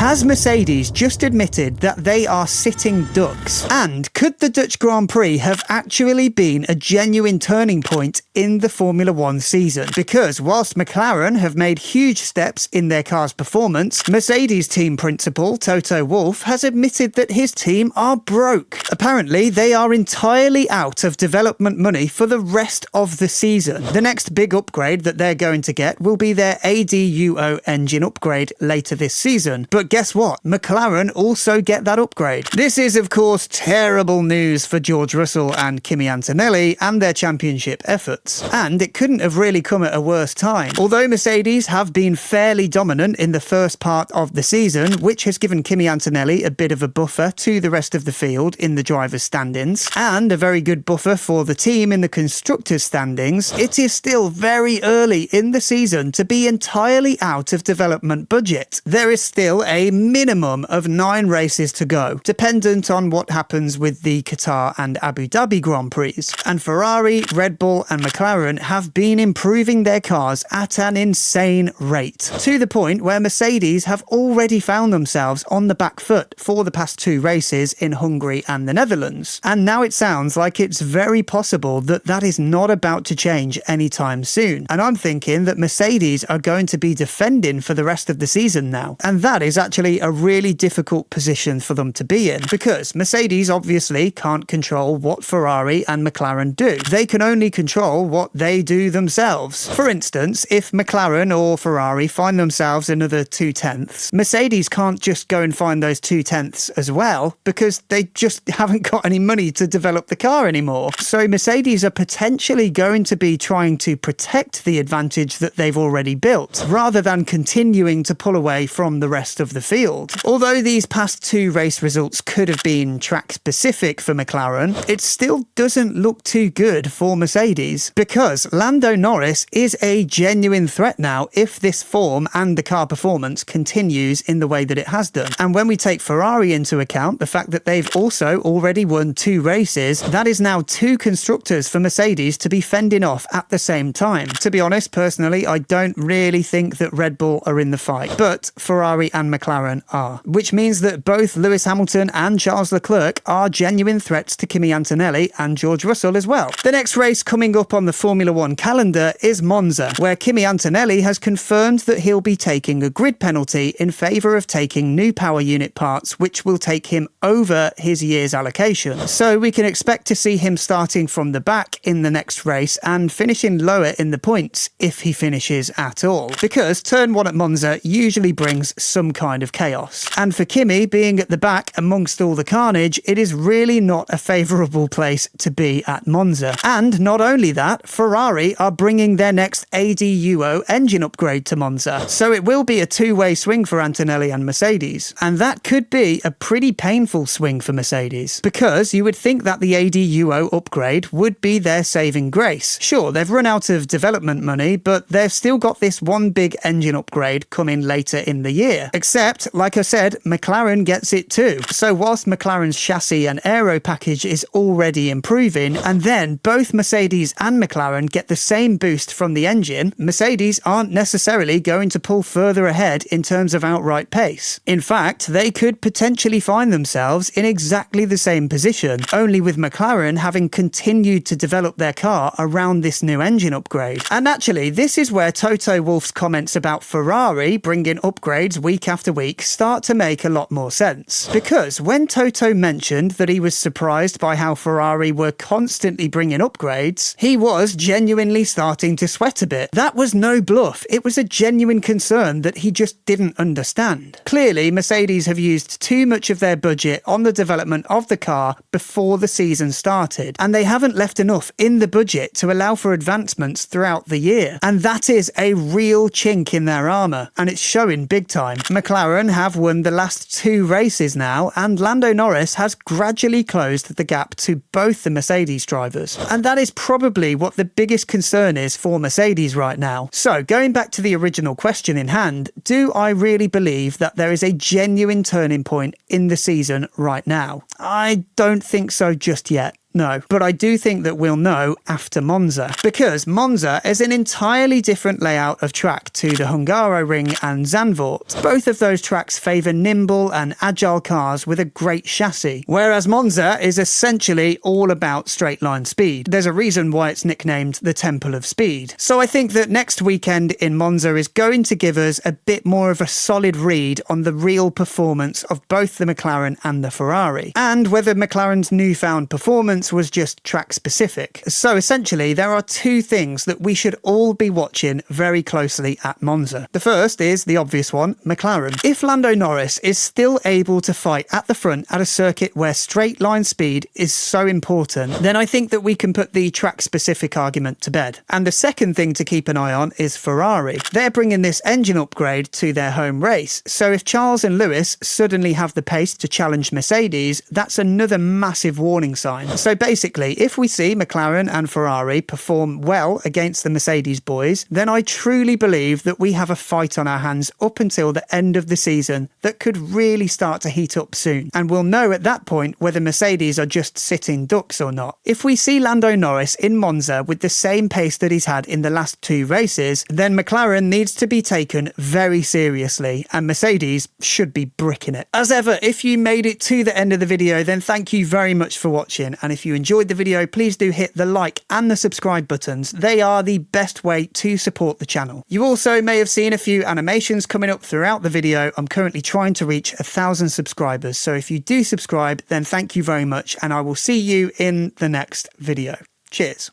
Has Mercedes just admitted that they are sitting ducks? And could the Dutch Grand Prix have actually been a genuine turning point in the Formula One season? Because whilst McLaren have made huge steps in their car's performance, Mercedes team principal Toto Wolff has admitted that his team are broke. Apparently, they are entirely out of development money for the rest of the season. The next big upgrade that they're going to get will be their ADUO engine upgrade later this season. But guess what? McLaren also get that upgrade. This is, of course, terrible news for George Russell and Kimi Antonelli and their championship efforts. And it couldn't have really come at a worse time. Although Mercedes have been fairly dominant in the first part of the season, which has given Kimi Antonelli a bit of a buffer to the rest of the field in the driver's standings, and a very good buffer for the team in the constructors' standings, it is still very early in the season to be entirely out of development budget. There is still a minimum of 9 races to go, dependent on what happens with the Qatar and Abu Dhabi Grand Prix. And Ferrari, Red Bull and McLaren have been improving their cars at an insane rate, to the point where Mercedes have already found themselves on the back foot for the past 2 races in Hungary and the Netherlands. And now it sounds like it's very possible that that is not about to change anytime soon. And I'm thinking that Mercedes are going to be defending for the rest of the season now. And that is actually a really difficult position for them to be in, because Mercedes obviously can't control what Ferrari and McLaren do. They can only control what they do themselves. For instance, if McLaren or Ferrari find themselves another 2/10, Mercedes can't just go and find those 2/10 as well, because they just haven't got any money to develop the car anymore. So Mercedes are potentially going to be trying to protect the advantage that they've already built, rather than continuing to pull away from the rest of the field. Although these past 2 race results could have been track specific for McLaren, it still doesn't look too good for Mercedes, because Lando Norris is a genuine threat now if this form and the car performance continues in the way that it has done. And when we take Ferrari into account, the fact that they've also already won 2 races, that is now 2 constructors for Mercedes to be fending off at the same time. To be honest, personally, I don't really think that Red Bull are in the fight, but Ferrari and McLaren are, which means that both Lewis Hamilton and Charles Leclerc are genuine threats to Kimi Antonelli and George Russell as well. The next race coming up on the Formula One calendar is Monza, where Kimi Antonelli has confirmed that he'll be taking a grid penalty in favour of taking new power unit parts, which will take him over his year's allocation. So we can expect to see him starting from the back in the next race and finishing lower in the points if he finishes at all, because turn 1 at Monza usually brings some kind of chaos. And for Kimi, being at the back amongst all the carnage, it is really not a favourable place to be at Monza. And not only that, Ferrari are bringing their next ADUO engine upgrade to Monza, so it will be a 2-way swing for Antonelli and Mercedes. And that could be a pretty painful swing for Mercedes, because you would think that the ADUO upgrade would be their saving grace. Sure, they've run out of development money, but they've still got this one big engine upgrade coming later in the year. Except, like I said, McLaren gets it too. So whilst McLaren's chassis and aero package is already improving, and then both Mercedes and McLaren get the same boost from the engine, Mercedes aren't necessarily going to pull further ahead in terms of outright pace. In fact, they could potentially find themselves in exactly the same position, only with McLaren having continued to develop their car around this new engine upgrade. And actually, this is where Toto Wolff's comments about Ferrari bringing upgrades week after week start to make a lot more sense. Because when Toto mentioned that he was surprised by how Ferrari were constantly bringing upgrades, he was genuinely starting to sweat a bit. That was no bluff. It was a genuine concern that he just didn't understand. Clearly, Mercedes have used too much of their budget on the development of the car before the season started, and they haven't left enough in the budget to allow for advancements throughout the year. And that is a real chink in their armour, and it's showing big time. McLaren have won the last 2 races now, and Lando Norris has gradually closed the gap to both the Mercedes drivers. And that is probably what the biggest concern is for Mercedes right now. So going back to the original question in hand, do I really believe that there is a genuine turning point in the season right now? I don't think so just yet. No, but I do think that we'll know after Monza, because Monza is an entirely different layout of track to the Hungaroring and Zandvoort. Both of those tracks favour nimble and agile cars with a great chassis, whereas Monza is essentially all about straight line speed. There's a reason why it's nicknamed the Temple of Speed. So I think that next weekend in Monza is going to give us a bit more of a solid read on the real performance of both the McLaren and the Ferrari, and whether McLaren's newfound performance was just track specific. So essentially there are two things that we should all be watching very closely at Monza. The first is the obvious one, McLaren. If Lando Norris is still able to fight at the front at a circuit where straight line speed is so important, then I think that we can put the track specific argument to bed. And the second thing to keep an eye on is Ferrari. They're bringing this engine upgrade to their home race, so if Charles and Lewis suddenly have the pace to challenge Mercedes, that's another massive warning sign. So basically, if we see McLaren and Ferrari perform well against the Mercedes boys, then I truly believe that we have a fight on our hands up until the end of the season that could really start to heat up soon, and we'll know at that point whether Mercedes are just sitting ducks or not. If we see Lando Norris in Monza with the same pace that he's had in the last two races, then McLaren needs to be taken very seriously, and Mercedes should be bricking it. As ever, if you made it to the end of the video, then thank you very much for watching, and if you enjoyed the video, please do hit the like and the subscribe buttons. They are the best way to support the channel. You also may have seen a few animations coming up throughout the video. I'm currently trying to reach 1,000 subscribers, so if you do subscribe, then thank you very much, and I will see you in the next video. Cheers.